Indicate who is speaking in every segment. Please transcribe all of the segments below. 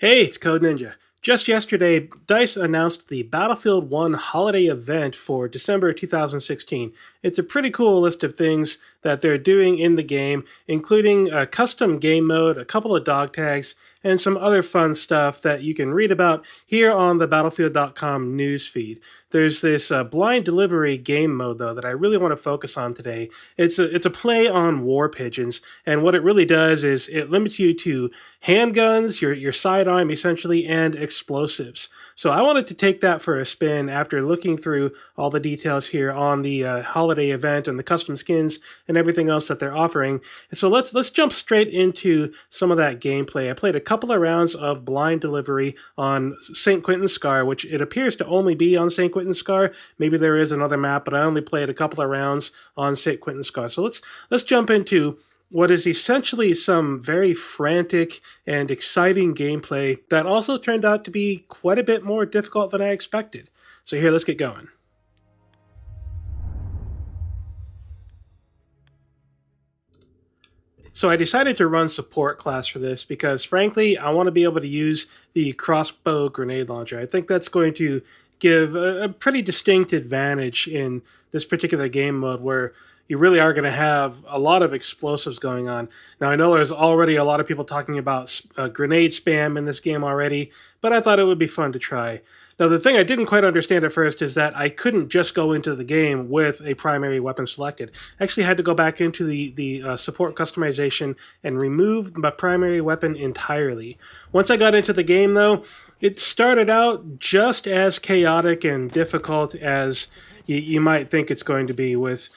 Speaker 1: Hey, it's Code Ninja. Just yesterday, DICE announced the Battlefield 1 holiday event for December 2016. It's a pretty cool list of things that they're doing in the game, including a custom game mode, a couple of dog tags, and some other fun stuff that you can read about here on the Battlefield.com news feed. There's this blind delivery game mode, though, that I really want to focus on today. It's a play on war pigeons, and what it really does is it limits you to handguns, your sidearm essentially, and explosives. So I wanted to take that for a spin after looking through all the details here on the holiday event and the custom skins and everything else that they're offering. And so let's jump straight into some of that gameplay. I played a couple of rounds of blind delivery on St. Quentin Scar, which it appears to only be on St. Quentin Scar. Maybe there is another map, but I only played a couple of rounds on St. Quentin Scar. So let's jump into what is essentially some very frantic and exciting gameplay that also turned out to be quite a bit more difficult than I expected. So here, let's get going. So I decided to run support class for this because, frankly, I want to be able to use the Crossbow Grenade launcher. I think that's going to give a pretty distinct advantage in this particular game mode where you really are going to have a lot of explosives going on. Now, I know there's already a lot of people talking about grenade spam in this game already, but I thought it would be fun to try. Now, the thing I didn't quite understand at first is that I couldn't just go into the game with a primary weapon selected. I actually had to go back into the support customization and remove my primary weapon entirely. Once I got into the game, though, it started out just as chaotic and difficult as you might think it's going to be, with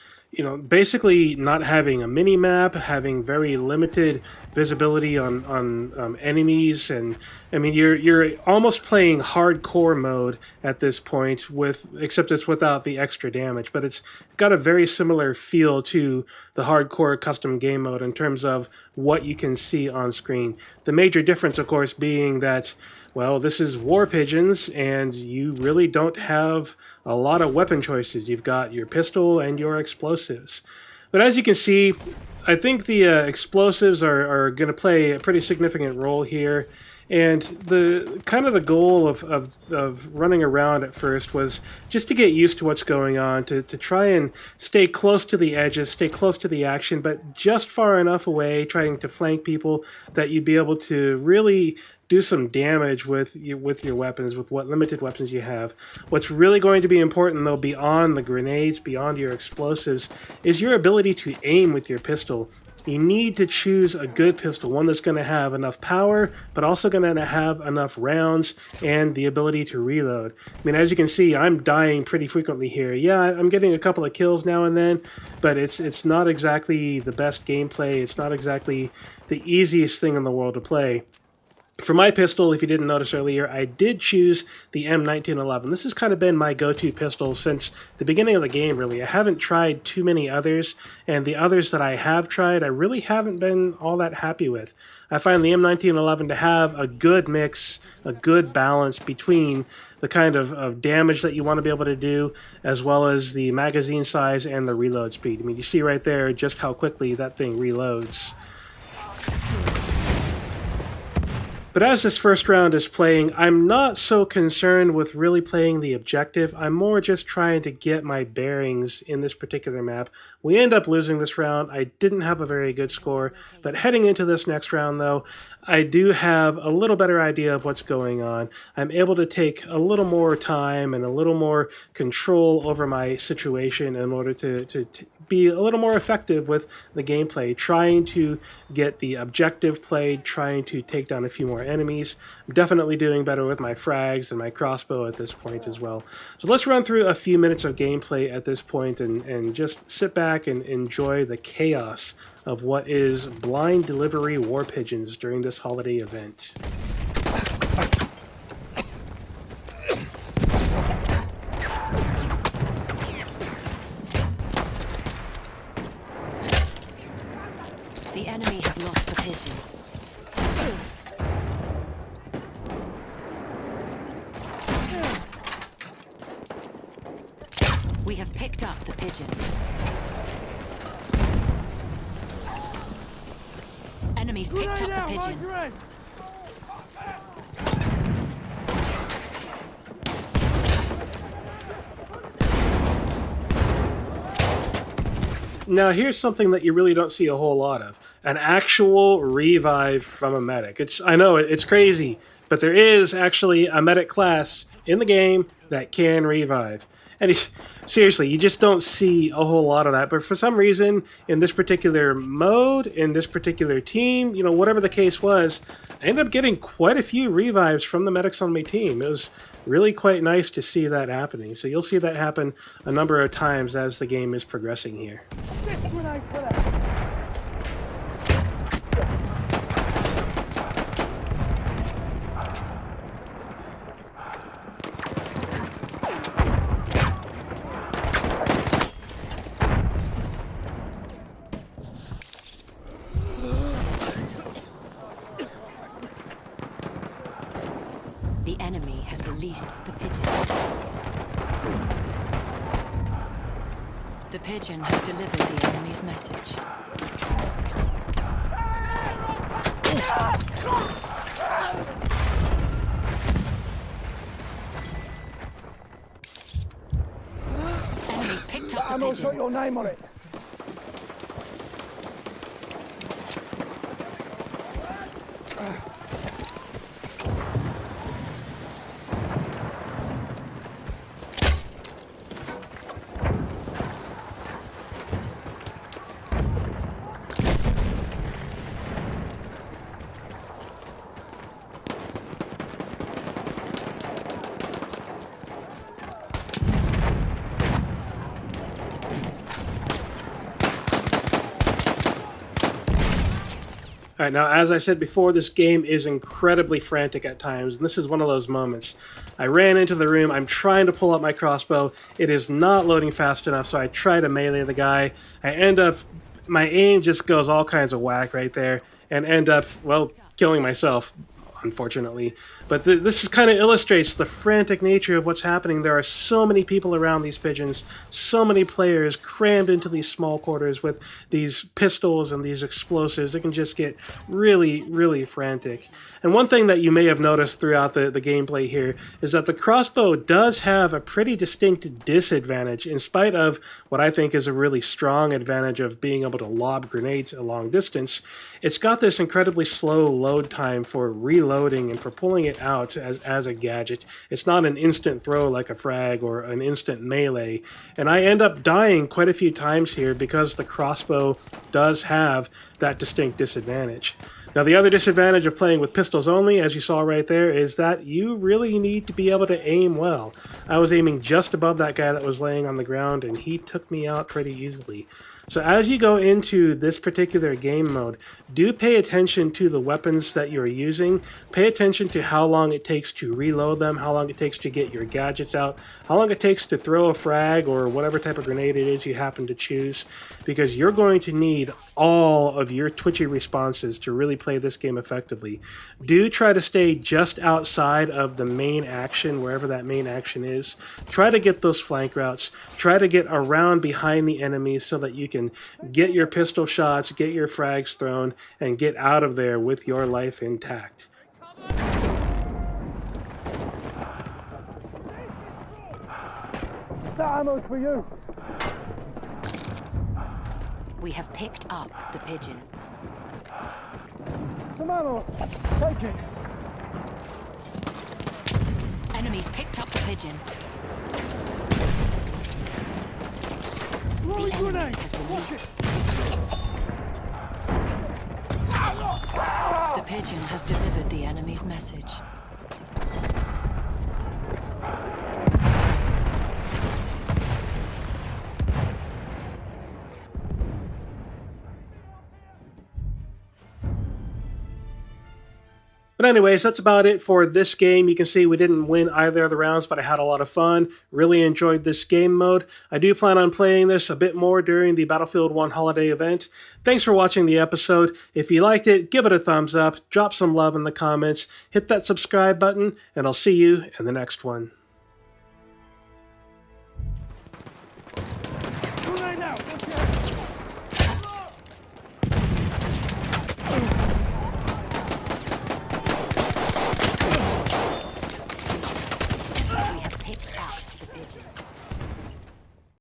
Speaker 1: basically not having a mini map, having very limited visibility on enemies, and I mean you're almost playing hardcore mode at this point, except it's without the extra damage. But it's got a very similar feel to the hardcore custom game mode in terms of what you can see on screen. The major difference, of course, being that, well, this is War Pigeons, and you really don't have a lot of weapon choices. You've got your pistol and your explosives. But as you can see, I think the explosives are going to play a pretty significant role here. And the goal of running around at first was just to get used to what's going on, to try and stay close to the edges, stay close to the action, but just far enough away, trying to flank people that you'd be able to really do some damage with your weapons, with what limited weapons you have. What's really going to be important, though, beyond the grenades, beyond your explosives, is your ability to aim with your pistol. You need to choose a good pistol, one that's going to have enough power, but also going to have enough rounds and the ability to reload. I mean, as you can see, I'm dying pretty frequently here. Yeah, I'm getting a couple of kills now and then, but it's not exactly the best gameplay. It's not exactly the easiest thing in the world to play. For my pistol, if you didn't notice earlier, I did choose the M1911. This has kind of been my go-to pistol since the beginning of the game, really. I haven't tried too many others, and the others that I have tried, I really haven't been all that happy with. I find the M1911 to have a good mix, a good balance between the kind of damage that you want to be able to do, as well as the magazine size and the reload speed. I mean, you see right there just how quickly that thing reloads. But as this first round is playing, I'm not so concerned with really playing the objective. I'm more just trying to get my bearings in this particular map. We end up losing this round. I didn't have a very good score, but heading into this next round, though, I do have a little better idea of what's going on. I'm able to take a little more time and a little more control over my situation in order to be a little more effective with the gameplay, trying to get the objective played, trying to take down a few more enemies. I'm definitely doing better with my frags and my crossbow at this point as well. So let's run through a few minutes of gameplay at this point and just sit back and enjoy the chaos of what is blind delivery war pigeons during this holiday event.
Speaker 2: The enemy has lost the pigeon. We have picked up the pigeon. Enemies picked up the pigeon.
Speaker 1: Now, here's something that you really don't see a whole lot of: an actual revive from a medic. I know it's crazy, but there is actually a medic class in the game that can revive. And seriously, you just don't see a whole lot of that. But for some reason, in this particular mode, in this particular team, whatever the case was, I ended up getting quite a few revives from the medics on my team. It was really quite nice to see that happening. So you'll see that happen a number of times as the game is progressing here.
Speaker 2: The enemy has released the pigeon. The pigeon has delivered the enemy's message. Enemies picked up the pigeon.
Speaker 3: Got your name on it.
Speaker 1: All right, now, as I said before, this game is incredibly frantic at times, and this is one of those moments. I ran into the room, I'm trying to pull up my crossbow, it is not loading fast enough, so I try to melee the guy. My aim just goes all kinds of whack right there, and end up, well, killing myself, unfortunately. But this kind of illustrates the frantic nature of what's happening. There are so many people around these pigeons, so many players crammed into these small quarters with these pistols and these explosives. It can just get really, really frantic. And one thing that you may have noticed throughout the gameplay here is that the crossbow does have a pretty distinct disadvantage, in spite of what I think is a really strong advantage of being able to lob grenades a long distance. It's got this incredibly slow load time for reloading and for pulling it out as a gadget. It's not an instant throw like a frag or an instant melee. And I end up dying quite a few times here because the crossbow does have that distinct disadvantage. Now, the other disadvantage of playing with pistols only, as you saw right there, is that you really need to be able to aim well. I was aiming just above that guy that was laying on the ground, and he took me out pretty easily. So as you go into this particular game mode, do pay attention to the weapons that you're using. Pay attention to how long it takes to reload them, how long it takes to get your gadgets out, how long it takes to throw a frag or whatever type of grenade it is you happen to choose, because you're going to need all of your twitchy responses to really play this game effectively. Do try to stay just outside of the main action, wherever that main action is. Try to get those flank routes. Try to get around behind the enemies so that you can get your pistol shots, get your frags thrown, and get out of there with your life intact.
Speaker 3: That ammo's for you.
Speaker 2: We have picked up the pigeon.
Speaker 3: Some ammo. Take it.
Speaker 2: Enemies picked up the pigeon.
Speaker 3: Lobbing
Speaker 2: The enemy
Speaker 3: grenade.
Speaker 2: has
Speaker 3: Watch
Speaker 2: released.
Speaker 3: it.
Speaker 2: The pigeon has delivered the enemy's message.
Speaker 1: But anyways, that's about it for this game. You can see we didn't win either of the rounds, but I had a lot of fun. Really enjoyed this game mode. I do plan on playing this a bit more during the Battlefield 1 holiday event. Thanks for watching the episode. If you liked it, give it a thumbs up, drop some love in the comments, hit that subscribe button, and I'll see you in the next one.